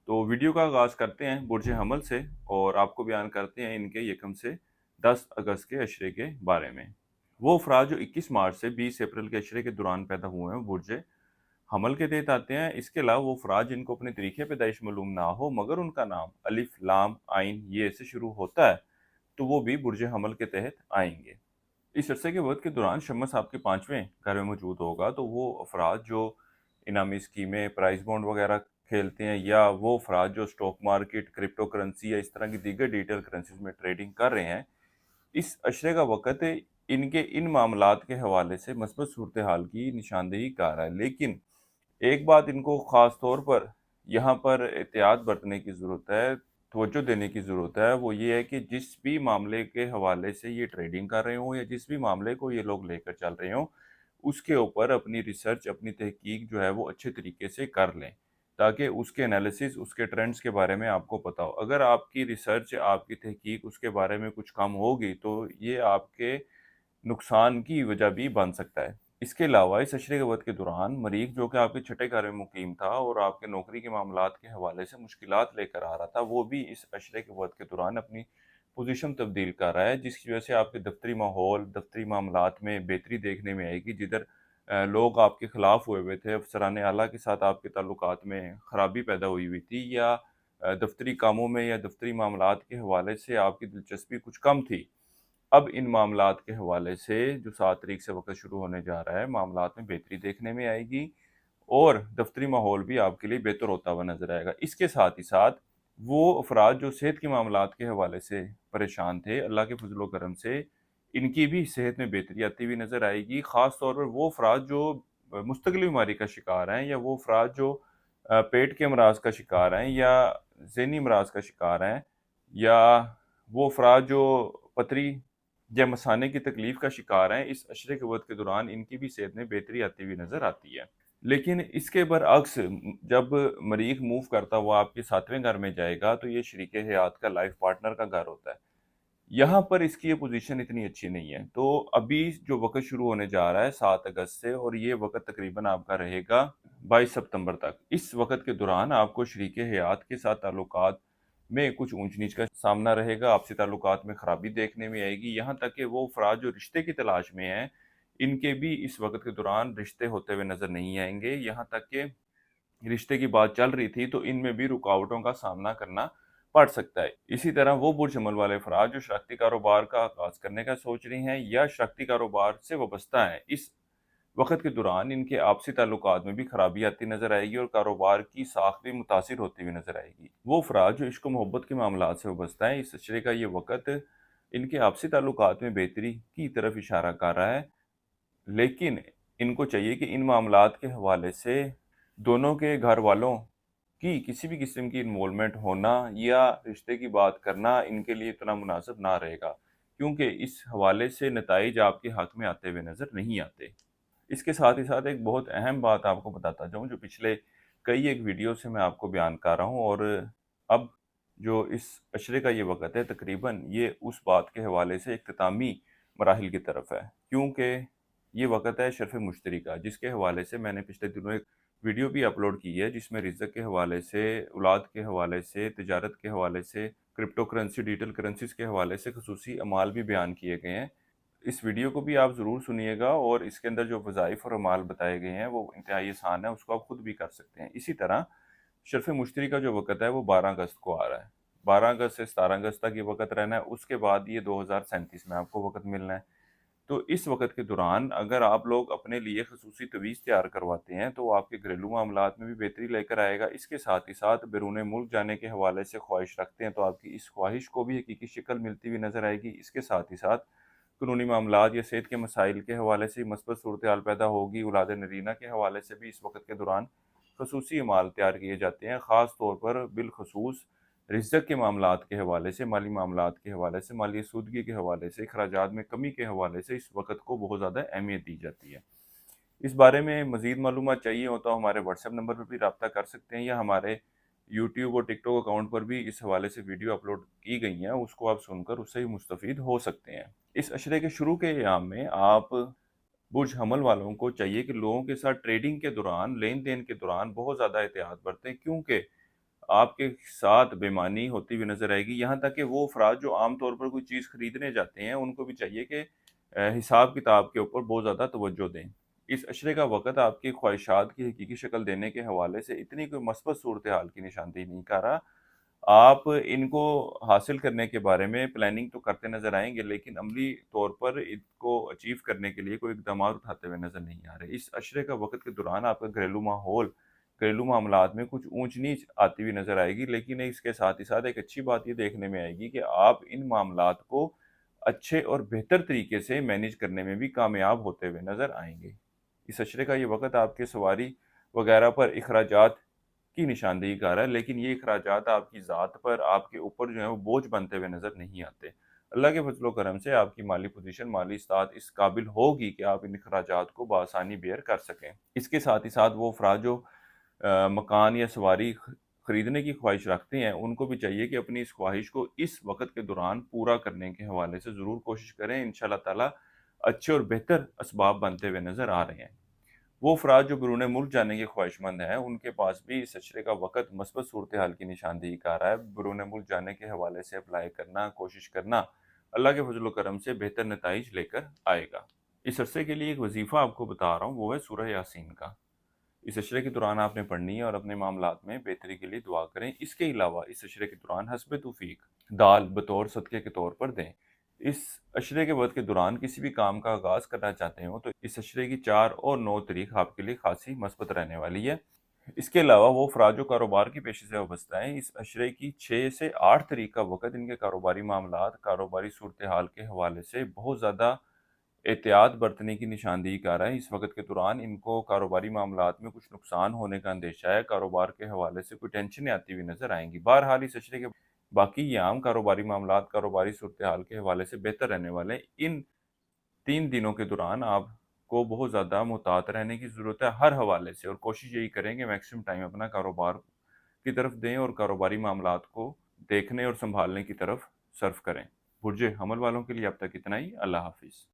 تو वीडियो का आगाज़ करते हैं बुर्ज हमल से और आपको बयान करते हैं इनके यकम से 10 अगस्त के अशरे के बारे में। वो अफराद जो 21 मार्च से 20 अप्रैल के अशरे के दौरान पैदा हुए हैं बुर्ज हमल के तहत आते हैं। इसके अलावा वो अफराद जिनको अपने तरीके पैदाइश मालूम ना हो मगर उनका नाम अलिफ लाम आइन ये से शुरू होता है तो वो भी बुर्ज हमल के तहत आएंगे। इस अरसे के वक्त के दौरान शम्स आपके 5वें घर में मौजूद होगा, तो वो अफराद जो इनामी स्कीमें, प्राइस बॉन्ड वगैरह खेलते हैं या वो अफराद जो स्टॉक मार्केट, क्रिप्टो करेंसी या इस तरह की दीगर डिजिटल करेंसीज में ट्रेडिंग कर रहे हैं, इस अशरे का वक़्त इनके इन मामलात के हवाले से मस्बत सूरत हाल की निशानदेही कर रहा है। लेकिन एक बात इनको ख़ास तौर पर यहाँ पर एहतियात बरतने की ज़रूरत है, तवज्जो देने की ज़रूरत है, वो ये है कि जिस भी मामले के हवाले से ये ट्रेडिंग कर रहे हों या जिस भी मामले को ये लोग लेकर चल रहे हों, उसके ऊपर अपनी रिसर्च, अपनी तहकीक जो है वो अच्छे तरीके से कर लें, ताकि उसके एनालिसिस, उसके ट्रेंड्स के बारे में आपको पता हो। अगर आपकी रिसर्च, आपकी तहकीक उसके बारे में कुछ कम होगी, तो ये आपके नुकसान की वजह भी बन सकता है। इसके अलावा इस अशरे के वक़्त के दौरान मरीख़ जो कि आपके छठे घर में मुक़ीम था और आपके नौकरी के मामलात के हवाले से मुश्किलात लेकर आ रहा था, वो भी इस अशरे के वक़्त के दौरान अपनी पोज़ीशन तब्दील कर रहा है, जिसकी वजह से आपके दफ़्तरी माहौल, दफ़्तरी मामलात में बेहतरी देखने में आएगी। जिधर लोग आपके ख़िलाफ़ हुए थे, अफ़सरान आला के साथ आपके ताल्लुकात में ख़राबी पैदा हुई हुई थी या दफ़्तरी कामों में या दफ़्तरी मामलात के हवाले से आपकी दिलचस्पी कुछ कम थी। अब इन मामलात के हवाले से जो 7 तारीख से वक़्त शुरू होने जा रहा है, मामलात में बेहतरी देखने में आएगी और दफ़्तरी माहौल भी आपके लिए बेहतर होता हुआ नज़र आएगा। इसके साथ ही साथ वो अफ़राद जो सेहत के मामलात के हवाले से परेशान थे, अल्लाह के फ़ज़ल व करम से इनकी भी सेहत में बेहतरी आती हुई नज़र आएगी। ख़ास तौर पर वो अफ़राद जो मुस्तकिल बीमारी का शिकार हैं या वो अफ़राद जो पेट के अमराज़ का शिकार हैं या ज़हनी अमराज़ का शिकार हैं या वो अफ़राद जो पथरी या मसाने की तकलीफ़ का शिकार हैं, इस अशरे के वक़्त के दौरान इनकी भी सेहत में बेहतरी आती हुई नज़र आती है। लेकिन इसके बरअक्स जब मरीख़ मूव करता हुआ आपके 7वें घर में जाएगा, तो ये शरीके हयात का, लाइफ़ पार्टनर का घर होता है। यहाँ पर इसकी ये पोज़ीशन इतनी अच्छी नहीं है। तो अभी जो वक़्त शुरू होने जा रहा है 7 अगस्त से और ये वक़्त तकरीबन आपका रहेगा 22 सितंबर तक। इस वक़्त के दौरान आपको शरीके हयात के साथ ताल्लुकात में कुछ ऊँच-नीच का सामना रहेगा, आपसी ताल्लुकात में ख़राबी देखने में आएगी, यहाँ तक कि वो अफ़राद जो रिश्ते की तलाश में हैं, इनके भी इस वक़्त के दौरान रिश्ते होते हुए नज़र नहीं आएँगे। यहाँ तक कि रिश्ते की बात चल रही थी, तो इनमें भी रुकावटों का सामना करना पड़ सकता है। इसी तरह वो बुर्ज अमल वाले अफ़राद जो शराकती कारोबार का आगाज़ करने का सोच रही हैं या शराकती कारोबार से वाबस्ता हैं, इस वक़्त के दौरान इनके आपसी ताल्लुकात में भी ख़राबी आती नज़र आएगी और कारोबार की साख़ भी मुतासिर होती हुई नज़र आएगी। वो अफ़राद जो इश्क व मोहब्बत के मामलात से वाबस्ता हैं, इस अशरे का ये वक़्त इनके आपसी ताल्लुकात में बेहतरी की तरफ इशारा कर रहा है। लेकिन इनको चाहिए कि इन मामलात के हवाले से दोनों के घर वालों की किसी भी किस्म की इन्वॉल्वमेंट होना या रिश्ते की बात करना इनके लिए इतना मुनासिब ना रहेगा, क्योंकि इस हवाले से नताइज आपके हक़ में आते हुए नज़र नहीं आते। इसके साथ ही साथ एक बहुत अहम बात आपको बताता जाऊँ, जो पिछले कई एक वीडियो से मैं आपको बयान कर रहा हूँ और अब जो इस अशरे का ये वक़्त है, तकरीबन ये उस बात के हवाले से इख्तितामी मराहिल की तरफ है, क्योंकि ये वक़्त है शर्फ़ मुश्तरी का, जिसके हवाले से मैंने पिछले दिनों एक वीडियो भी अपलोड की है, जिसमें रिज़्क़ के हवाले से, औलाद के हवाले से, तिजारत के हवाले से, क्रिप्टो करेंसी, डिजिटल करेंसीज़ के हवाले से ख़ुसूसी अमाल भी बयान किए गए हैं। इस वीडियो को भी आप ज़रूर सुनिएगा और इसके अंदर जो वज़ाइफ़ और अमाल बताए गए हैं, वो इंतहाई आसान है, उसको आप खुद भी कर सकते हैं। इसी तरह शर्फ़ मुश्तरी का जो वक़्त है, वो 12 अगस्त को आ रहा है। 12 अगस्त से 17 अगस्त तक ये वक़्त रहना है, उसके बाद ये 2037 में आपको वक़्त मिलना है। तो इस वक़्त के दौरान अगर आप लोग अपने लिए ख़ुसूसी तवीज़ तैयार करवाते हैं, तो वो आपके घरेलू मामलात में भी बेहतरी लेकर आएगा। इसके साथ ही साथ बैरून मुल्क जाने के हवाले से ख़्वाहिश रखते हैं, तो आपकी इस ख़्वाहिश को भी हकीकी शक्ल मिलती हुई नज़र आएगी। इसके साथ ही साथ कानूनी मामलात या सेहत के मसाइल के हवाले से मस्बत सूरत-ए-हाल पैदा होगी। औलाद नरीना के हवाले से भी इस वक़्त के दौरान ख़ुसूसी अमाल तैयार किए जाते हैं, ख़ास तौर पर बिलख़ुसूस रिज़्क़ के मामलात के हवाले से, माली मामलात के हवाले से, माली सूदगी के हवाले से, अखराजात में कमी के हवाले से इस वक़्त को बहुत ज़्यादा अहमियत दी जाती है। इस बारे में मज़ीद मालूमात चाहिए हो तो हमारे व्हाट्सएप नंबर पर भी राब्ता कर सकते हैं या हमारे यूट्यूब और टिकटॉक अकाउंट पर भी इस हवाले से वीडियो अपलोड की गई हैं, उसको आप सुनकर उससे भी मुस्तफ़ीद हो सकते हैं। इस अशरे के शुरू के अय्याम में आप बुर्ज हमल वालों को चाहिए कि लोगों के साथ ट्रेडिंग के दौरान, लेन-देन के दौरान बहुत ज़्यादा एहतियात बरतें, क्योंकि آپ کے ساتھ بےایمانی ہوتی ہوئی نظر آئے گی، یہاں تک کہ وہ افراد جو عام طور پر کوئی چیز خریدنے جاتے ہیں ان کو بھی چاہیے کہ حساب کتاب کے اوپر بہت زیادہ توجہ دیں۔ اس عشرے کا وقت آپ کی خواہشات کی حقیقی شکل دینے کے حوالے سے اتنی کوئی مثبت صورتحال کی نشاندہی نہیں کر رہا۔ آپ ان کو حاصل کرنے کے بارے میں پلاننگ تو کرتے نظر آئیں گے، لیکن عملی طور پر ان کو اچیو کرنے کے لیے کوئی اقدامات اٹھاتے ہوئے نظر نہیں آ رہے۔ اس عشرے کا وقت کے دوران آپ کا گھریلو ماحول، گھریلو معاملات میں کچھ اونچ نیچ آتی ہوئی نظر آئے گی، لیکن اس کے ساتھ ہی ساتھ ایک اچھی بات یہ دیکھنے میں آئے گی کہ آپ ان معاملات کو اچھے اور بہتر طریقے سے مینیج کرنے میں بھی کامیاب ہوتے ہوئے نظر آئیں گے۔ اس عشرے کا یہ وقت آپ کے سواری وغیرہ پر اخراجات کی نشاندہی کر رہا ہے، لیکن یہ اخراجات آپ کی ذات پر، آپ کے اوپر جو ہیں وہ بوجھ بنتے ہوئے نظر نہیں آتے۔ اللہ کے فضل و کرم سے آپ کی مالی پوزیشن، مالی استعداد اس قابل ہوگی کہ آپ ان اخراجات کو بآسانی بیئر کر سکیں۔ اس کے ساتھ ہی ساتھ وہ افراد جو مکان یا سواری خریدنے کی خواہش رکھتے ہیں ان کو بھی چاہیے کہ اپنی اس خواہش کو اس وقت کے دوران پورا کرنے کے حوالے سے ضرور کوشش کریں۔ انشاءاللہ تعالی اچھے اور بہتر اسباب بنتے ہوئے نظر آ رہے ہیں۔ وہ افراد جو بیرون ملک جانے کے خواہش مند ہیں ان کے پاس بھی اس عشرے کا وقت مثبت صورتحال کی نشاندہی کر رہا ہے۔ بیرون ملک جانے کے حوالے سے اپلائی کرنا، کوشش کرنا اللہ کے فضل و کرم سے بہتر نتائج لے کر آئے گا۔ اس عرصے کے لیے ایک وظیفہ آپ کو بتا رہا ہوں، وہ ہے سورہ یاسین کا۔ اس عشرے کے دوران آپ نے پڑھنی ہے اور اپنے معاملات میں بہتری کے لیے دعا کریں۔ اس کے علاوہ اس عشرے کے دوران حسب توفیق دال بطور صدقے کے طور پر دیں۔ اس عشرے کے وقت کے دوران کسی بھی کام کا آغاز کرنا چاہتے ہوں تو اس عشرے کی 4 اور 9 تاریخ آپ کے لیے خاصی مثبت رہنے والی ہے۔ اس کے علاوہ وہ افراد جو کاروبار کے پیشے سے وابستہ ہیں، اس عشرے کی 6 سے 8 تاریخ کا وقت ان کے کاروباری معاملات، کاروباری صورتحال کے حوالے سے بہت زیادہ احتیاط برتنے کی نشاندہی کر رہا ہے۔ اس وقت کے دوران ان کو کاروباری معاملات میں کچھ نقصان ہونے کا اندیشہ ہے، کاروبار کے حوالے سے کوئی ٹینشنیں آتی ہوئی نظر آئیں گی۔ بہرحال اس عشرے کے باقی ایام کاروباری معاملات، کاروباری صورتحال کے حوالے سے بہتر رہنے والے ہیں۔ ان 3 دنوں کے دوران آپ کو بہت زیادہ محتاط رہنے کی ضرورت ہے ہر حوالے سے، اور کوشش یہی کریں کہ میکسیمم ٹائم اپنا کاروبار کی طرف دیں اور کاروباری معاملات کو دیکھنے اور سنبھالنے کی طرف صرف کریں۔ برج حمل والوں کے لیے اب تک اتنا ہی۔ اللہ حافظ۔